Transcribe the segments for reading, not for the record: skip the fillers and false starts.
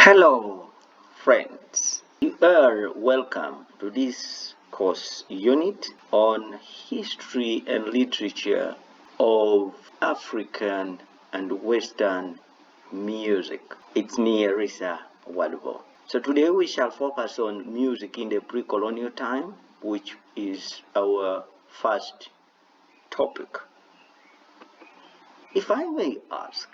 Hello, friends. You are welcome to this course unit on history and literature of African and Western music. It's me, Arisa Wadbo. So today we shall focus on music in the pre-colonial time, which is our first topic. If I may ask,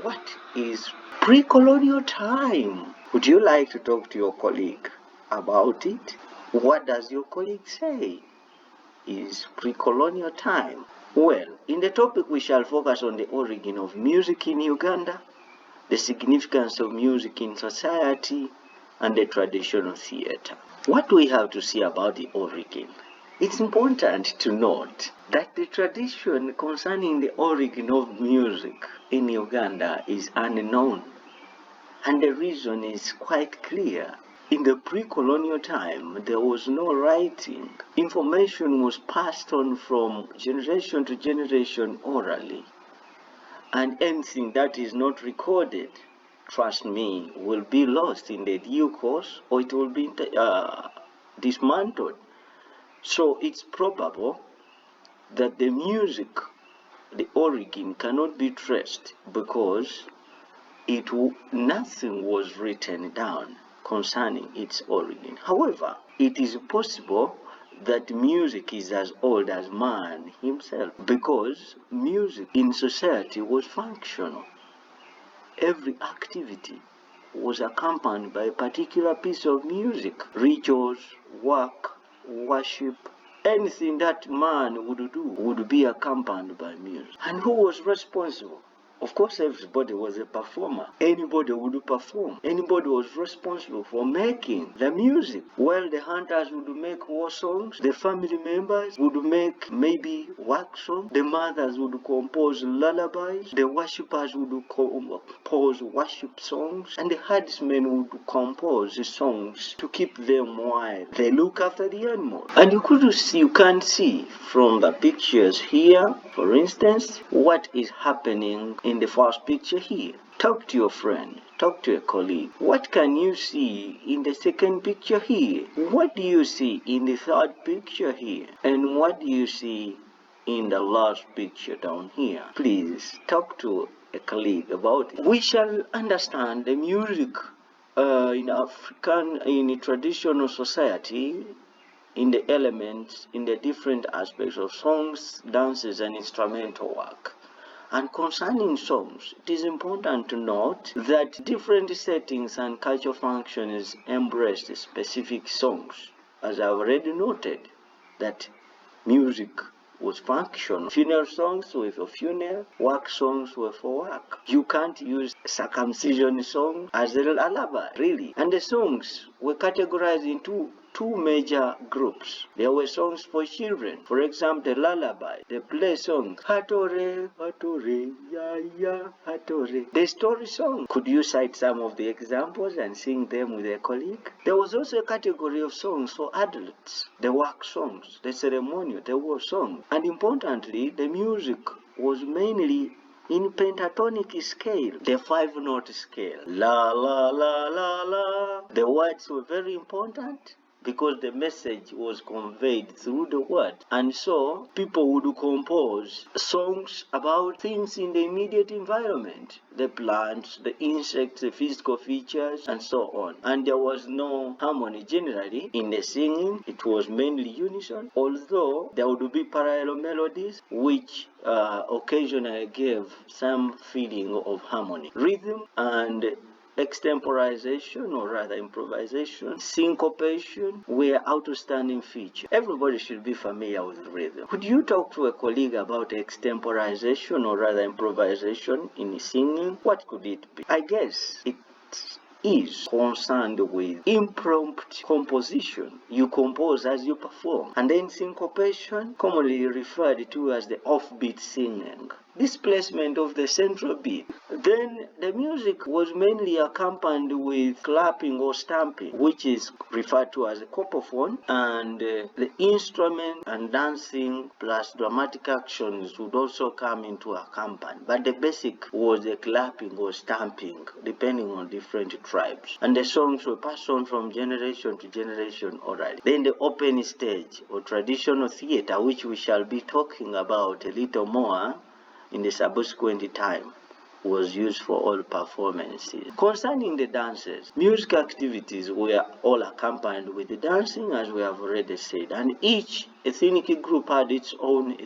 what is pre-colonial time? Would you like to talk to your colleague about it? What does your colleague say is pre-colonial time? Well, in the topic we shall focus on the origin of music in Uganda, the significance of music in society, and the traditional theater. What do we have to say about the origin? It's important to note that the tradition concerning the origin of music in Uganda is unknown, and the reason is quite clear. In the pre-colonial time, there was no writing. Information was passed on from generation to generation orally, and anything that is not recorded, trust me, will be lost in the due course, or it will be dismantled. So it's probable that the music, the origin, cannot be traced because nothing was written down concerning its origin. However, it is possible that music is as old as man himself, because music in society was functional. Every activity was accompanied by a particular piece of music. Rituals, work, worship, anything that man would do would be accompanied by music. And who was responsible? Of course, everybody was a performer. Anybody would perform. Anybody was responsible for making the music. While the hunters would make war songs, the family members would make maybe work songs, the mothers would compose lullabies, the worshippers would compose worship songs, and the herdsmen would compose songs to keep them while they look after the animals. And you can see from the pictures here, for instance, what is happening in the first picture here. Talk to your friend, talk to a colleague. What can you see in the second picture here? What do you see in the third picture here? And what do you see in the last picture down here? Please talk to a colleague about it. We shall understand the music in a traditional society, in the elements, in the different aspects of songs, dances, and instrumental work. And concerning songs, it is important to note that different settings and cultural functions embraced specific songs. As I've already noted, that music was functional. Funeral songs were for funeral, work songs were for work. You can't use circumcision song as a lullaby, really. And the songs were categorized into two major groups. There were songs for children. For example, the lullaby, the play song, Hatore, Hatore, Ya Ya, Hatore. The story song. Could you cite some of the examples and sing them with a colleague? There was also a category of songs for adults, the work songs, the ceremonial, the war song. And importantly, the music was mainly in pentatonic scale, the 5-note scale. La, la, la, la, la. The words were very important, because the message was conveyed through the word. And so people would compose songs about things in the immediate environment, the plants, the insects, the physical features, and so on. And there was no harmony generally in the singing. It was mainly unison, although there would be parallel melodies which occasionally gave some feeling of harmony. Rhythm and extemporization, or rather improvisation, syncopation were outstanding features. Everybody should be familiar with rhythm. Could you talk to a colleague about extemporization, or rather improvisation in singing? What could it be? I guess it is concerned with impromptu composition. You compose as you perform. And then syncopation, commonly referred to as the offbeat singing. displacement of the central beat. Then the music was mainly accompanied with clapping or stamping, which is referred to as a copophone, and the instrument and dancing plus dramatic actions would also come into accompany. But the basic was the clapping or stamping, depending on different tribes. And the songs were passed on from generation to generation orally. Then the open stage or traditional theater, which we shall be talking about a little more in the subsequent time, was used for all performances. Concerning the dances, music activities were all accompanied with the dancing, as we have already said, and each ethnic group had its own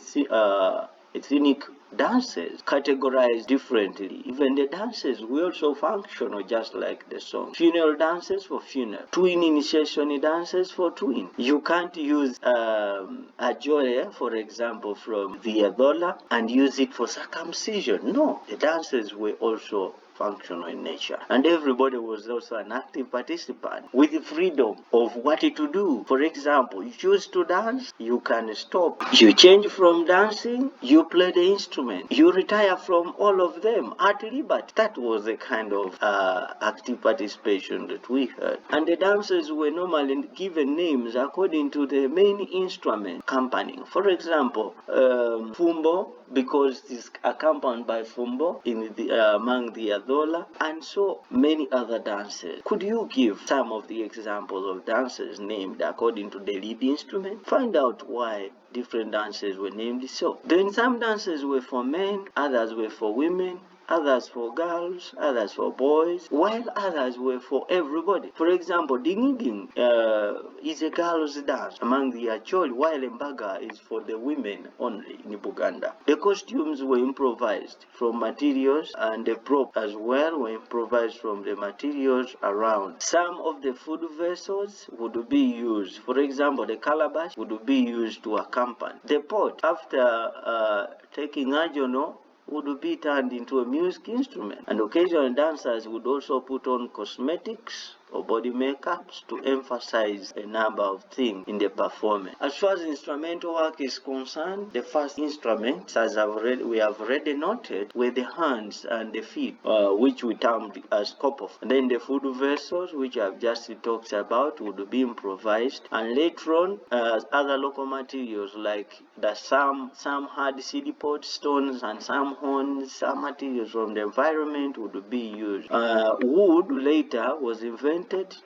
ethnic dances categorized differently. Even the dances were also functional, just like the song. Funeral dances for funeral, twin initiation dances for twin. You can't use a jole, for example, from the Ebola and use it for circumcision. No, the dances were also functional in nature, and everybody was also an active participant with the freedom of what to do. For example, you choose to dance, you can stop. You change from dancing, you play the instrument. You retire from all of them at liberty. That was the kind of active participation that we had. And the dancers were normally given names according to the main instrument accompanying. For example, fumbo, because it is accompanied by fumbo in the, among the Adola, and so many other dances. Could you give some of the examples of dances named according to the lead instrument? Find out why different dances were named so. Then some dances were for men, others were for women, others for girls, others for boys, while others were for everybody. For example, Dingiding is a girl's dance among the Acholi, while Embaga is for the women only in Uganda. The costumes were improvised from materials, and the props as well were improvised from the materials around. Some of the food vessels would be used. For example, the calabash would be used to accompany. The pot, after taking ajono, would be turned into a music instrument, and occasional dancers would also put on cosmetics or body makeups to emphasize a number of things in the performance. As far as instrumental work is concerned, the first instruments, as we have already noted, were the hands and the feet, which we termed as copophone. And then the food vessels, which I've just talked about, would be improvised, and later on, other local materials like some had seed pods, stones, and some horns, some materials from the environment would be used. Wood later was invented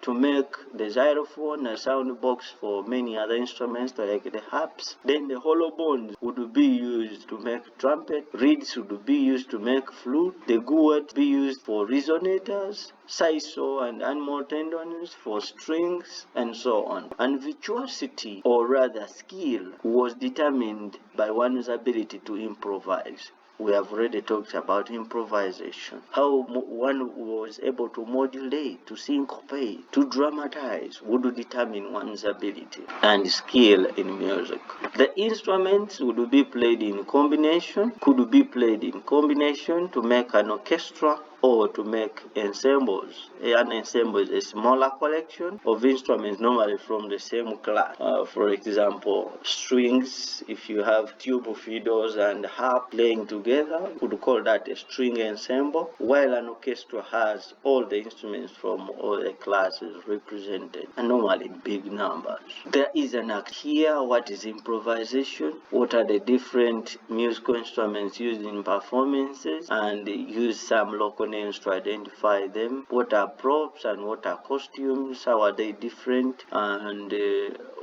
to make the xylophone, a sound box for many other instruments like the harps. Then the hollow bones would be used to make trumpet, reeds would be used to make flute, the gourd would be used for resonators, sisal and animal tendons for strings, and so on. And virtuosity, or rather skill, was determined by one's ability to improvise. We have already talked about improvisation, how one was able to modulate, to syncopate, to dramatize would determine one's ability and skill in music. The instruments would be played in combination, could be played in combination to make an orchestra or to make ensembles. An ensemble is a smaller collection of instruments normally from the same class. For example, strings, if you have tuba, fiddles, and harp playing together, we could call that a string ensemble, while an orchestra has all the instruments from all the classes represented, and normally big numbers. There is an act here. What is improvisation? What are the different musical instruments used in performances? And use some local names to identify them. What are props and what are costumes? How are they different? And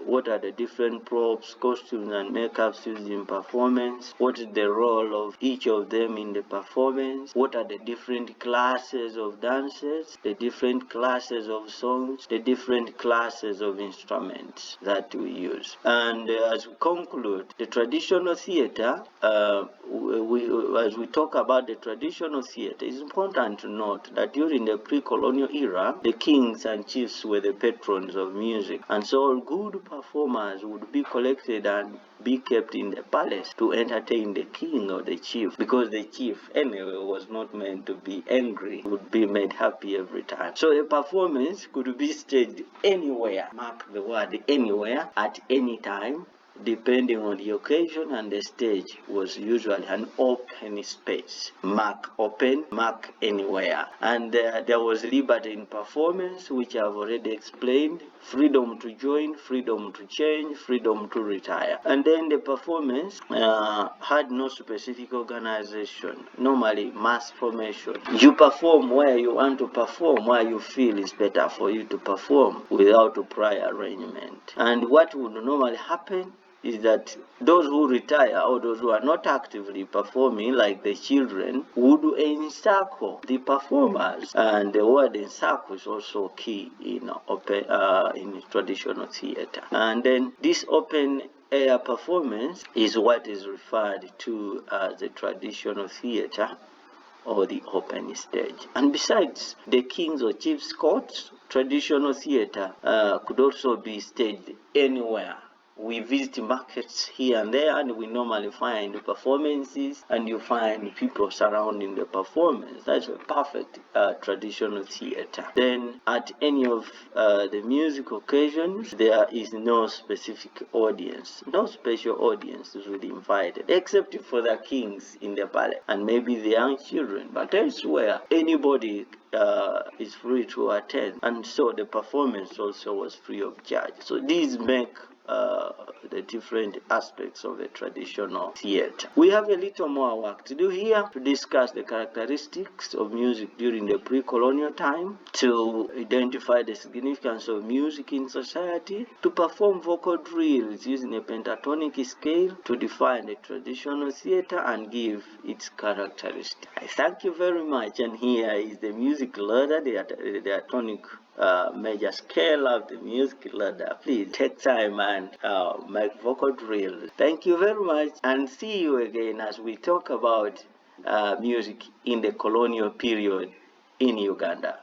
what are the different props, costumes, and makeups used in performance? What is the role of each of them in the performance? What are the different classes of dances, the different classes of songs, the different classes of instruments that we use? And as we conclude, the traditional theater, as we talk about the traditional theater, it's important to note that during the pre-colonial era, the kings and chiefs were the patrons of music, and so all good performers would be collected and be kept in the palace to entertain the king or the chief, because the chief anyway was not meant to be angry, would be made happy every time. So a performance could be staged anywhere, mark the word anywhere, at any time, depending on the occasion, and the stage was usually an open space. Mark open, mark anywhere. And there was liberty in performance, which I've already explained. Freedom to join, freedom to change, freedom to retire. And then the performance had no specific organization, normally mass formation. You perform where you want to perform, where you feel is better for you to perform without a prior arrangement. And what would normally happen is that those who retire or those who are not actively performing, like the children, would encircle the performers. And the word encircle is also key in traditional theater. And then this open air performance is what is referred to as the traditional theater or the open stage. And besides the king's or chief's courts, traditional theater could also be staged anywhere. We visit markets here and there, and we normally find performances, and you find people surrounding the performance. That's a perfect traditional theater. Then at any of the music occasions, there is no specific audience, no special audience is really invited, except for the kings in the palace and maybe the young children. But elsewhere, anybody is free to attend, and so the performance also was free of charge. So these make the different aspects of the traditional theater. We have a little more work to do here to discuss the characteristics of music during the pre-colonial time, to identify the significance of music in society, to perform vocal drills using a pentatonic scale, to define the traditional theater and give its characteristics. I thank you very much, and here is the music ladder, the tonic major scale of the music ladder. Please take time and make vocal drills. Thank you very much, and see you again as we talk about music in the colonial period in Uganda.